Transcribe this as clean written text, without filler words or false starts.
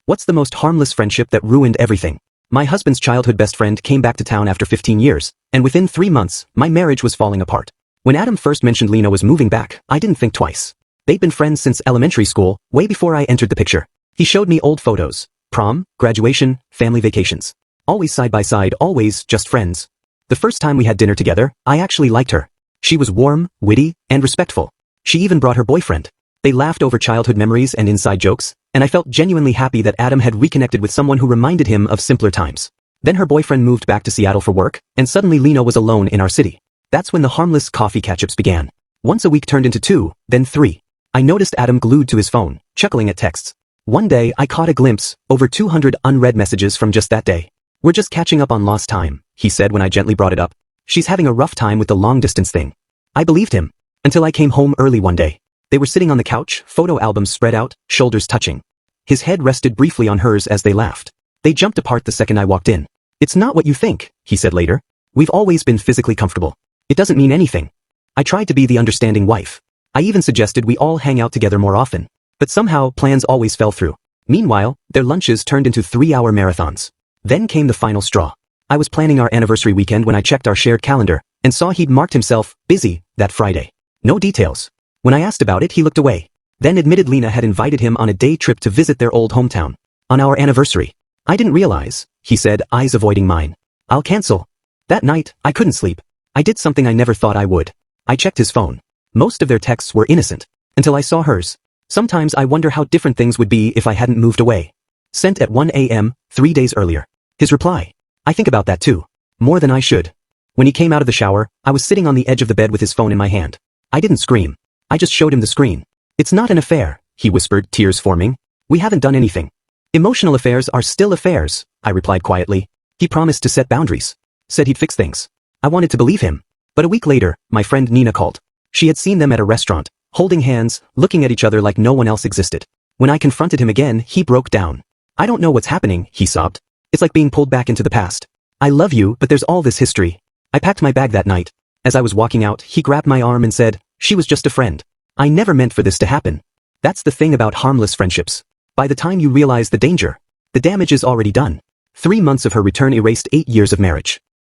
What's the most harmless friendship that ruined everything? My husband's childhood best friend came back to town after 15 years, and within 3 months, my marriage was falling apart. When Adam first mentioned Lena was moving back, I didn't think twice. They'd been friends since elementary school, way before I entered the picture. He showed me old photos. Prom, graduation, family vacations. Always side by side, always just friends. The first time we had dinner together, I actually liked her. She was warm, witty, and respectful. She even brought her boyfriend. They laughed over childhood memories and inside jokes, and I felt genuinely happy that Adam had reconnected with someone who reminded him of simpler times. Then her boyfriend moved back to Seattle for work, and suddenly Lena was alone in our city. That's when the harmless coffee catch-ups began. Once a week turned into 2, then 3. I noticed Adam glued to his phone, chuckling at texts. One day, I caught a glimpse, over 200 unread messages from just that day. "We're just catching up on lost time," he said when I gently brought it up. "She's having a rough time with the long-distance thing." I believed him. Until I came home early one day. They were sitting on the couch, photo albums spread out, shoulders touching. His head rested briefly on hers as they laughed. They jumped apart the second I walked in. "It's not what you think," he said later. "We've always been physically comfortable. It doesn't mean anything." I tried to be the understanding wife. I even suggested we all hang out together more often. But somehow, plans always fell through. Meanwhile, their lunches turned into 3-hour marathons. Then came the final straw. I was planning our anniversary weekend when I checked our shared calendar, and saw he'd marked himself busy that Friday. No details. When I asked about it, he looked away. Then admitted Lena had invited him on a day trip to visit their old hometown. On our anniversary. "I didn't realize," he said, eyes avoiding mine. "I'll cancel." That night, I couldn't sleep. I did something I never thought I would. I checked his phone. Most of their texts were innocent. Until I saw hers. Sometimes I wonder how different things would be if I hadn't moved away. Sent at 1 a.m., 3 days earlier. His reply. I think about that too. More than I should. When he came out of the shower, I was sitting on the edge of the bed with his phone in my hand. I didn't scream. I just showed him the screen. "It's not an affair," he whispered, tears forming. "We haven't done anything. Emotional affairs are still affairs," I replied quietly. He promised to set boundaries. Said he'd fix things. I wanted to believe him. But a week later, my friend Nina called. She had seen them at a restaurant, holding hands, looking at each other like no one else existed. When I confronted him again, he broke down. "I don't know what's happening," he sobbed. "It's like being pulled back into the past. I love you, but there's all this history." I packed my bag that night. As I was walking out, he grabbed my arm and said, "She was just a friend. I never meant for this to happen." That's the thing about harmless friendships. By the time you realize the danger, the damage is already done. 3 months of her return erased 8 years of marriage.